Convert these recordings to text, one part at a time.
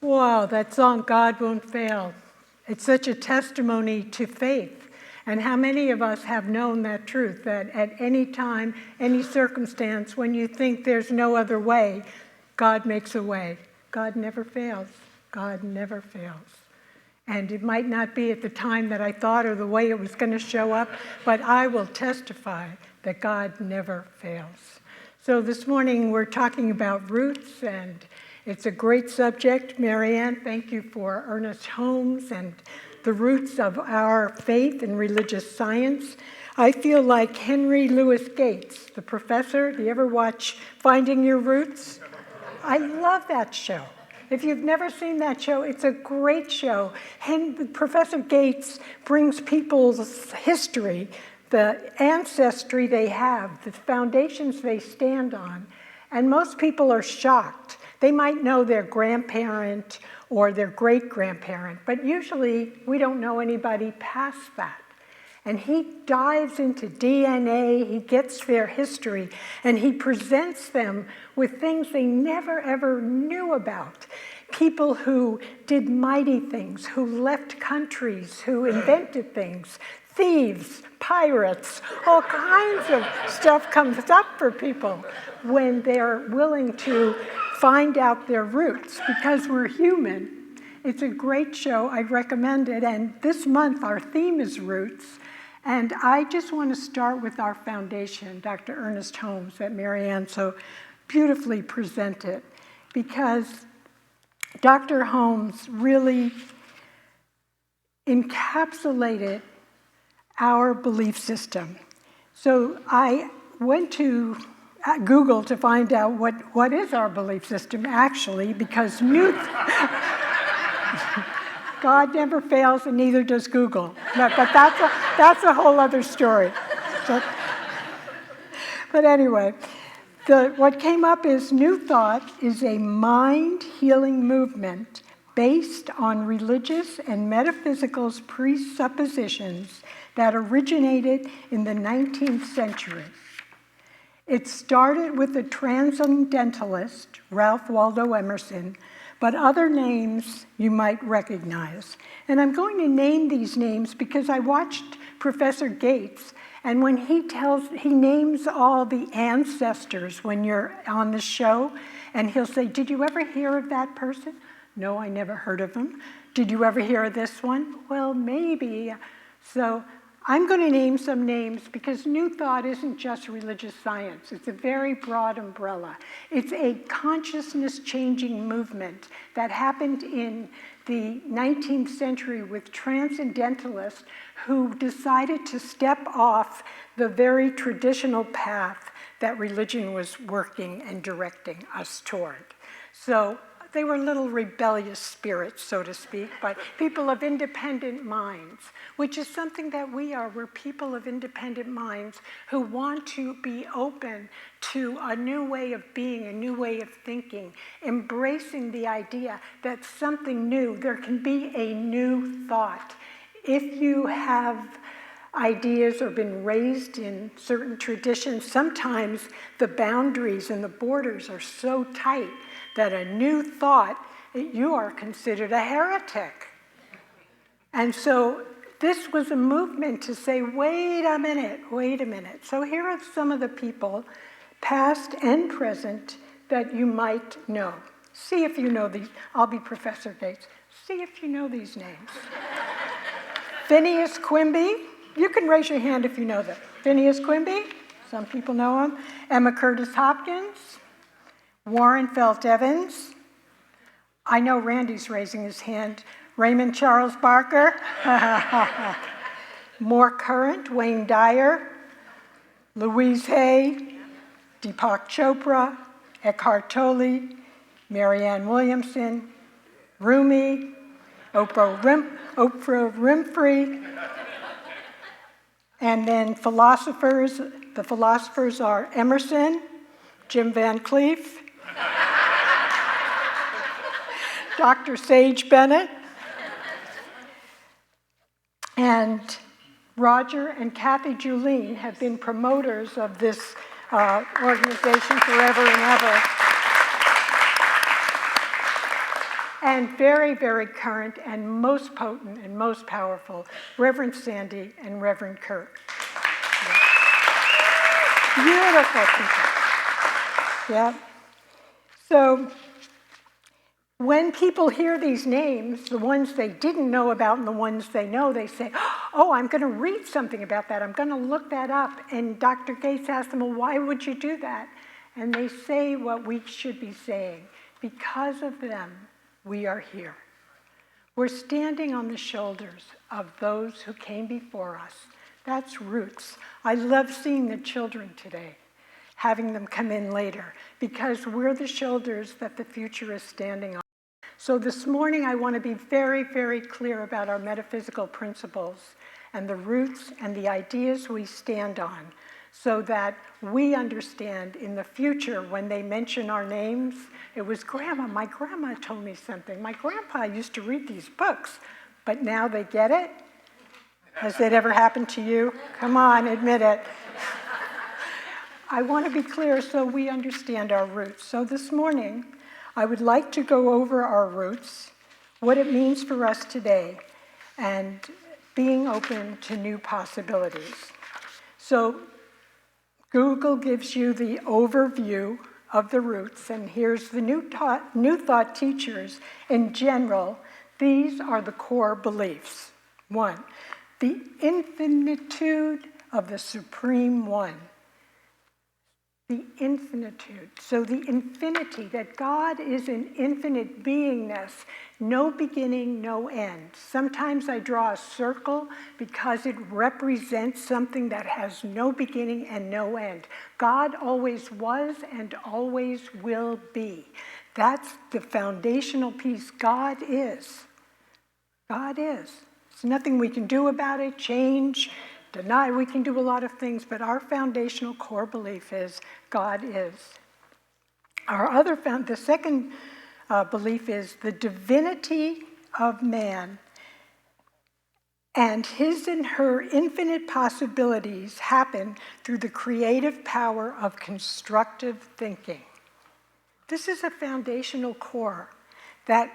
Wow, that song, God Won't Fail. It's such a testimony to faith. And how many of us have known that truth, that at any time, any circumstance, when you think there's no other way, God makes a way. God never fails. God never fails. And it might not be at the time that I thought or the way it was going to show up, but I will testify that God never fails. So this morning we're talking about roots, and it's a great subject. Marianne, thank you for Ernest Holmes and the roots of our faith and religious science. I feel like Henry Louis Gates, the professor. Do you ever watch Finding Your Roots? I love that show. If you've never seen that show, it's a great show. Professor Gates brings people's history, the ancestry they have, the foundations they stand on, and most people are shocked. They might know their grandparent or their great-grandparent, but usually we don't know anybody past that. And he dives into DNA, he gets their history, and he presents them with things they never ever knew about. People who did mighty things, who left countries, who invented things, thieves, pirates, all kinds of stuff comes up for people when they're willing to find out their roots, because we're human. It's a great show, I recommend it, and this month our theme is roots. And I just want to start with our foundation, Dr. Ernest Holmes, that Marianne so beautifully presented, because Dr. Holmes really encapsulated our belief system. So I went to Google to find out what is our belief system actually, because God never fails, and neither does Google. But that's a whole other story. But anyway, what came up is New Thought is a mind-healing movement based on religious and metaphysical presuppositions that originated in the 19th century. It started with the transcendentalist Ralph Waldo Emerson, but other names you might recognize. And I'm going to name these names because I watched Professor Gates, and when he names all the ancestors when you're on the show, and he'll say, did you ever hear of that person? No, I never heard of him. Did you ever hear of this one? Well, maybe. So I'm going to name some names because New Thought isn't just religious science. It's a very broad umbrella. It's a consciousness-changing movement that happened in the 19th century with transcendentalists who decided to step off the very traditional path that religion was working and directing us toward. So they were little rebellious spirits, so to speak, but people of independent minds, which is something that we are. We're people of independent minds who want to be open to a new way of being, a new way of thinking, embracing the idea that something new, there can be a new thought. If you have ideas or been raised in certain traditions, sometimes the boundaries and the borders are so tight that a new thought, you are considered a heretic. And so this was a movement to say, wait a minute. So here are some of the people, past and present, that you might know. See if you know these. I'll be Professor Gates. See if you know these names. Phineas Quimby. You can raise your hand if you know them. Phineas Quimby. Some people know him. Emma Curtis Hopkins. Warren Felt Evans. I know Randy's raising his hand. Raymond Charles Barker. More current, Wayne Dyer. Louise Hay. Deepak Chopra. Eckhart Tolle. Marianne Williamson. Rumi. Oprah Winfrey. And then philosophers. The philosophers are Emerson, Jim Van Cleef, Dr. Sage Bennett, and Roger and Kathy Julien have been promoters of this organization forever and ever. And very, very current and most potent and most powerful, Reverend Sandy and Reverend Kurt. Beautiful people. Yeah. So when people hear these names, the ones they didn't know about and the ones they know, they say, oh, I'm going to read something about that. I'm going to look that up. And Dr. Gates asked them, well, why would you do that? And they say what we should be saying. Because of them, we are here. We're standing on the shoulders of those who came before us. That's roots. I love seeing the children today, having them come in later, because we're the shoulders that the future is standing on. So this morning, I want to be very, very clear about our metaphysical principles and the roots and the ideas we stand on, so that we understand in the future when they mention our names, it was Grandma, my grandma told me something. My grandpa used to read these books, but now they get it? Has that ever happened to you? Come on, admit it. I want to be clear so we understand our roots. So this morning, I would like to go over our roots, what it means for us today, and being open to new possibilities. So Google gives you the overview of the roots, and here's the New Thought teachers. In general, these are the core beliefs. 1, the infinitude of the Supreme One. The infinitude, so the infinity, that God is an infinite beingness, no beginning, no end. Sometimes I draw a circle because it represents something that has no beginning and no end. God always was and always will be. That's the foundational piece. God is. God is. There's nothing we can do about it, change, deny. We can do a lot of things, but our foundational core belief is God is. The second belief is the divinity of man and his and her infinite possibilities happen through the creative power of constructive thinking. This is a foundational core, that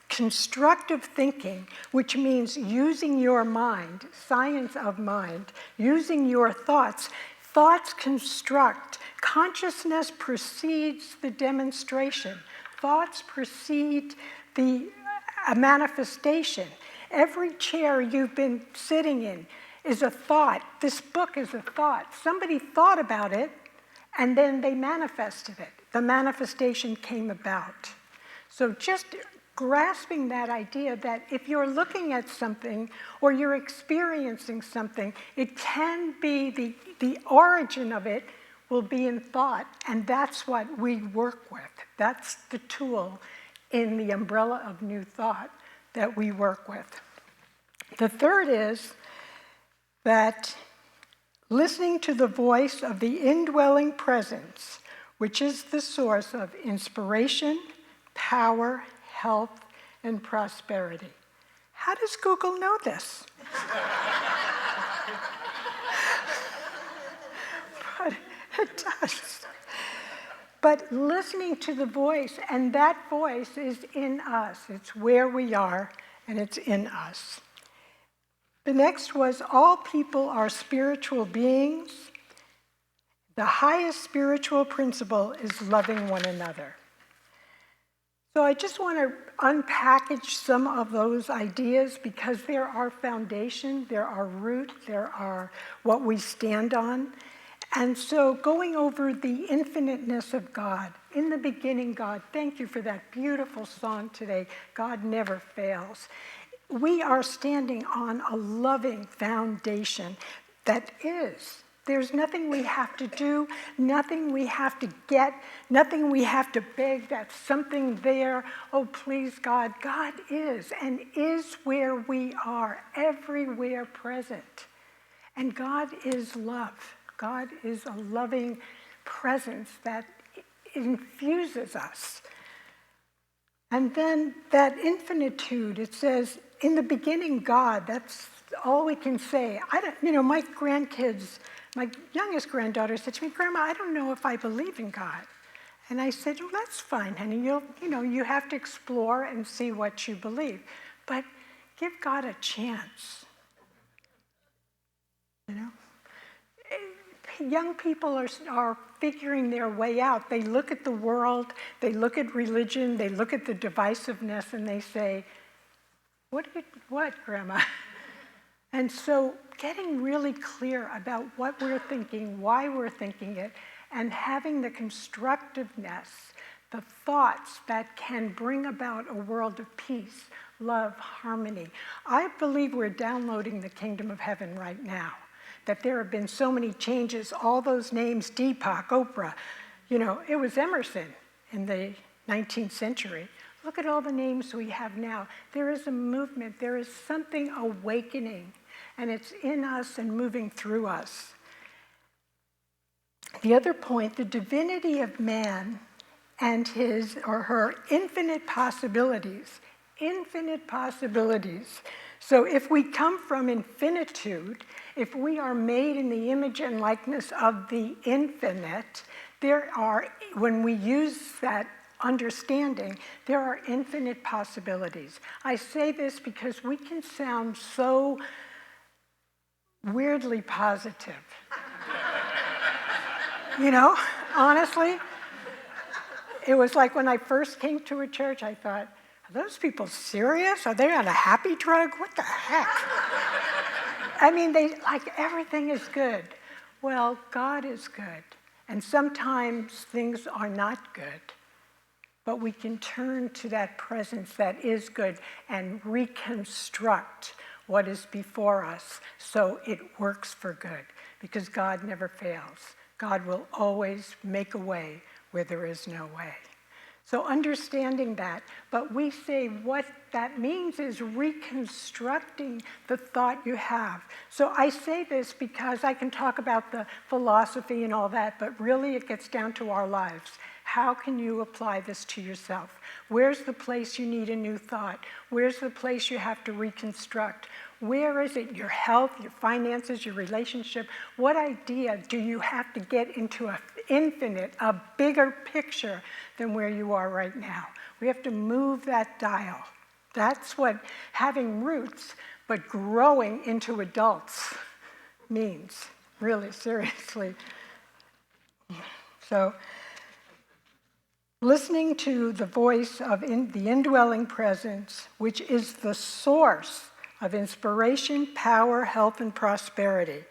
constructive thinking, which means using your mind, science of mind, using your thoughts. Thoughts construct. Consciousness precedes the demonstration. Thoughts precede a manifestation. Every chair you've been sitting in is a thought. This book is a thought. Somebody thought about it, and then they manifested it. The manifestation came about. So just grasping that idea that if you're looking at something or you're experiencing something, it can be the origin of it will be in thought, and that's what we work with. That's the tool in the umbrella of New Thought that we work with. The third is that listening to the voice of the indwelling presence, which is the source of inspiration, power, health, and prosperity. How does Google know this? But it does. But listening to the voice, and that voice is in us. It's where we are, and it's in us. The next was all people are spiritual beings. The highest spiritual principle is loving one another. So I just want to unpackage some of those ideas because they're our foundation, they're our root, they're our what we stand on. And so going over the infiniteness of God. In the beginning, God, thank you for that beautiful song today. God never fails. We are standing on a loving foundation that is. There's nothing we have to do, nothing we have to get, nothing we have to beg. That's something there. Oh, please, God. God is and is where we are, everywhere present. And God is love. God is a loving presence that infuses us. And then that infinitude, it says, in the beginning, God, that's all we can say. My grandkids, my youngest granddaughter said to me, Grandma, I don't know if I believe in God. And I said, well, that's fine, honey. You have to explore and see what you believe. But give God a chance. You know? Young people are figuring their way out. They look at the world, they look at religion, they look at the divisiveness, and they say, what, Grandma? And so getting really clear about what we're thinking, why we're thinking it, and having the constructiveness, the thoughts that can bring about a world of peace, love, harmony. I believe we're downloading the kingdom of heaven right now, that there have been so many changes, all those names, Deepak, Oprah. It was Emerson in the 19th century. Look at all the names we have now. There is a movement, there is something awakening, and it's in us and moving through us. The other point, the divinity of man and his or her infinite possibilities. Infinite possibilities. So if we come from infinitude, if we are made in the image and likeness of the infinite, when we use that understanding, there are infinite possibilities. I say this because we can sound so weirdly positive. Honestly, it was like when I first came to a church, I thought, are those people serious? Are they on a happy drug? What the heck? I mean, everything is good. Well, God is good. And sometimes things are not good. But we can turn to that presence that is good and reconstruct what is before us so it works for good. Because God never fails. God will always make a way where there is no way. So understanding that, but we say what that means is reconstructing the thought you have. So I say this because I can talk about the philosophy and all that, but really it gets down to our lives. How can you apply this to yourself? Where's the place you need a new thought? Where's the place you have to reconstruct? Where is it? Your health, your finances, your relationship? What idea do you have to get into an infinite, a bigger picture than where you are right now? We have to move that dial. That's what having roots, but growing into adults means, really seriously. So, listening to the voice of the indwelling presence, which is the source of inspiration, power, health, and prosperity.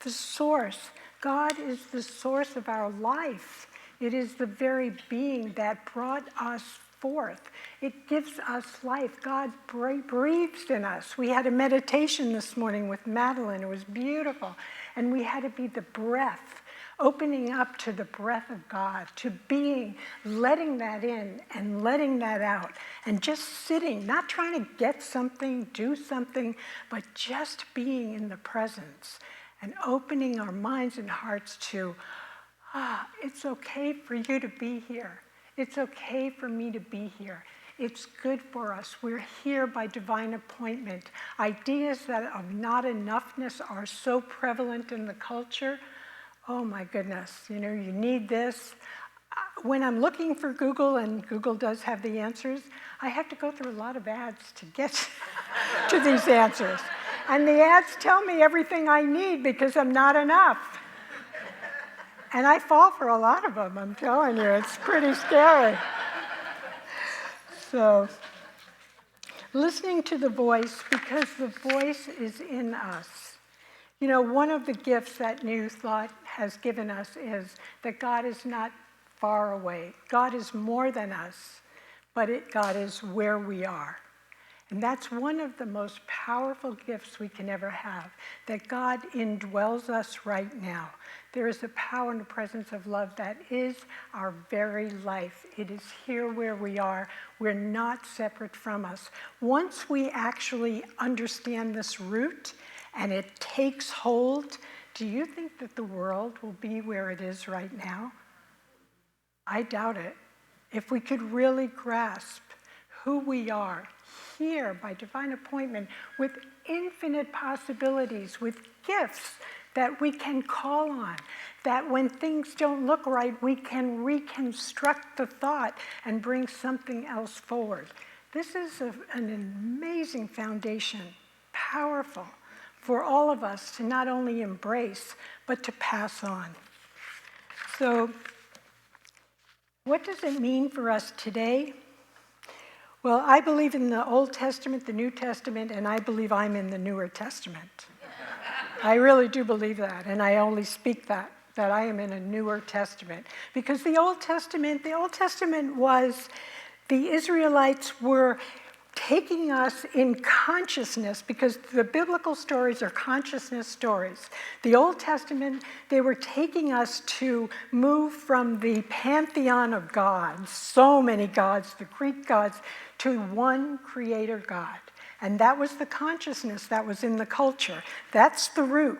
The source. God is the source of our life. It is the very being that brought us forth. It gives us life. God breathes in us. We had a meditation this morning with Madeline. It was beautiful. And we had to be the breath, opening up to the breath of God, to being, letting that in and letting that out, and just sitting, not trying to get something, do something, but just being in the presence and opening our minds and hearts to, it's okay for you to be here. It's okay for me to be here. It's good for us. We're here by divine appointment. Ideas of not enoughness are so prevalent in the culture. Oh my goodness, you need this. When I'm looking for Google, and Google does have the answers, I have to go through a lot of ads to get to these answers. And the ads tell me everything I need because I'm not enough. And I fall for a lot of them, I'm telling you. It's pretty scary. So, listening to the voice, because the voice is in us. One of the gifts that New Thought has given us is that God is not far away. God is more than us, but God is where we are. And that's one of the most powerful gifts we can ever have, that God indwells us right now. There is a power and a presence of love that is our very life. It is here where we are. We're not separate from us. Once we actually understand this root and it takes hold, do you think that the world will be where it is right now? I doubt it. If we could really grasp who we are here by divine appointment with infinite possibilities, with gifts that we can call on, that when things don't look right, we can reconstruct the thought and bring something else forward. This is an amazing foundation, powerful, for all of us to not only embrace, but to pass on. So, what does it mean for us today? Well, I believe in the Old Testament, the New Testament, and I believe I'm in the Newer Testament. I really do believe that, and I only speak that I am in a Newer Testament. Because the Old Testament was, the Israelites were taking us in consciousness, because the biblical stories are consciousness stories. The Old Testament, they were taking us to move from the pantheon of gods, so many gods, the Greek gods, to one creator God. And that was the consciousness that was in the culture. That's the root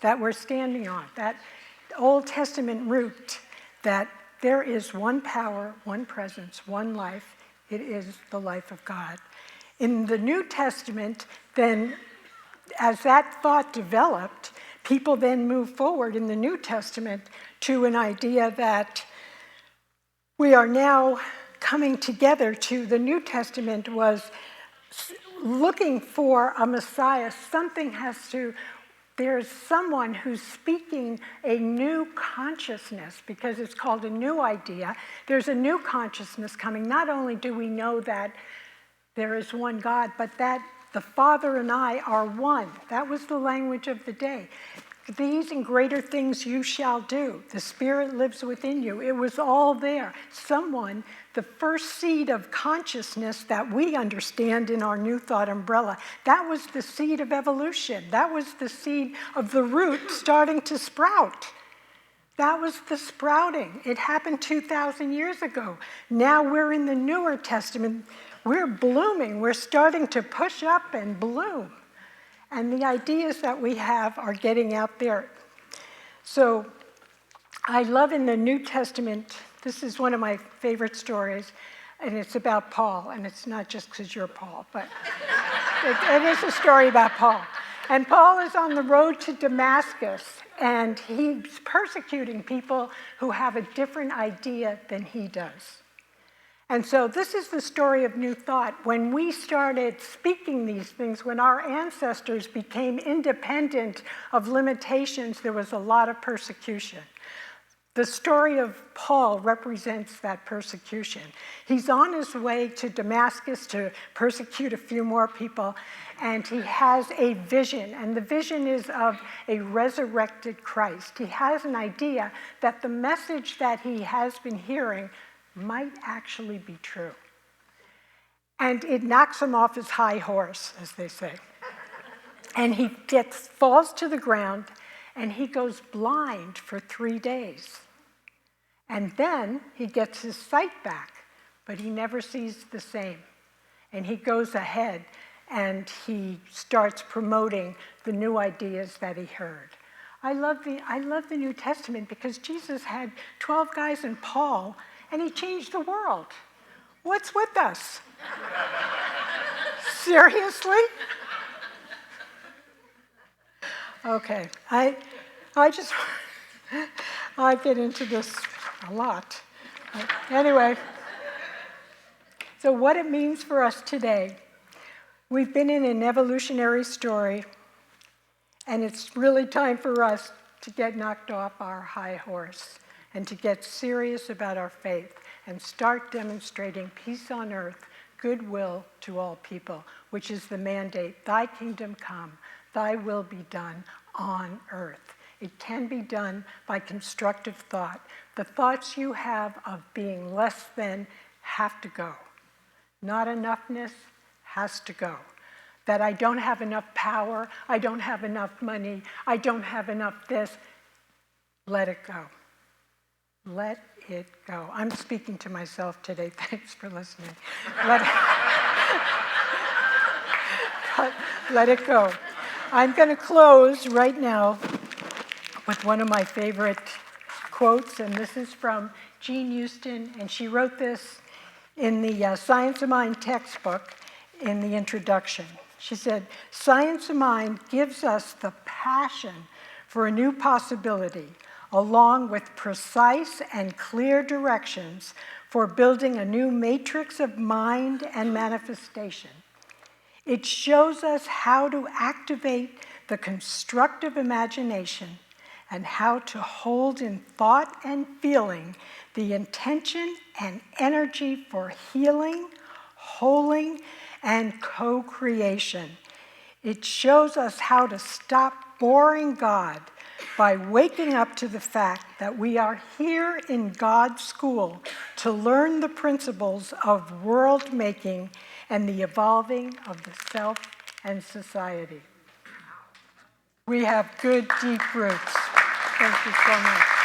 that we're standing on, that Old Testament root, that there is one power, one presence, one life. It is the life of God. In the New Testament, then, as that thought developed, people then moved forward in the New Testament to an idea that we are now coming together to. The New Testament was looking for a Messiah. There's someone who's speaking a new consciousness, because it's called a new idea. There's a new consciousness coming. Not only do we know that there is one God, but that the Father and I are one. That was the language of the day. These and greater things you shall do. The Spirit lives within you. It was all there. Someone, the first seed of consciousness that we understand in our New Thought umbrella, that was the seed of evolution. That was the seed of the root starting to sprout. That was the sprouting. It happened 2,000 years ago. Now we're in the Newer Testament. We're blooming. We're starting to push up and bloom. And the ideas that we have are getting out there. So I love in the New Testament, this is one of my favorite stories, and it's about Paul. And it's not just because you're Paul, but it is a story about Paul. And Paul is on the road to Damascus, and he's persecuting people who have a different idea than he does. And so this is the story of New Thought. When we started speaking these things, when our ancestors became independent of limitations, there was a lot of persecution. The story of Paul represents that persecution. He's on his way to Damascus to persecute a few more people, and he has a vision, and the vision is of a resurrected Christ. He has an idea that the message that he has been hearing might actually be true. And it knocks him off his high horse, as they say. And he falls to the ground, and he goes blind for 3 days. And then he gets his sight back, but he never sees the same. And he goes ahead, and he starts promoting the new ideas that he heard. I love the New Testament because Jesus had 12 guys and Paul, and he changed the world. What's with us? Seriously? Okay, I get into this a lot. Anyway, so what it means for us today, we've been in an evolutionary story, and it's really time for us to get knocked off our high horse and to get serious about our faith and start demonstrating peace on earth, goodwill to all people, which is the mandate. Thy kingdom come, thy will be done on earth. It can be done by constructive thought. The thoughts you have of being less than have to go. Not enoughness has to go. That I don't have enough power, I don't have enough money, I don't have enough this. Let it go. Let it go. I'm speaking to myself today. Thanks for listening. Let it go. I'm going to close right now with one of my favorite quotes, and this is from Jean Houston, and she wrote this in the Science of Mind textbook in the introduction. She said, "Science of Mind gives us the passion for a new possibility, along with precise and clear directions for building a new matrix of mind and manifestation. It shows us how to activate the constructive imagination and how to hold in thought and feeling the intention and energy for healing, holing, and co-creation. It shows us how to stop boring God by waking up to the fact that we are here in God's school to learn the principles of world making and the evolving of the self and society. We have good, deep roots. Thank you so much.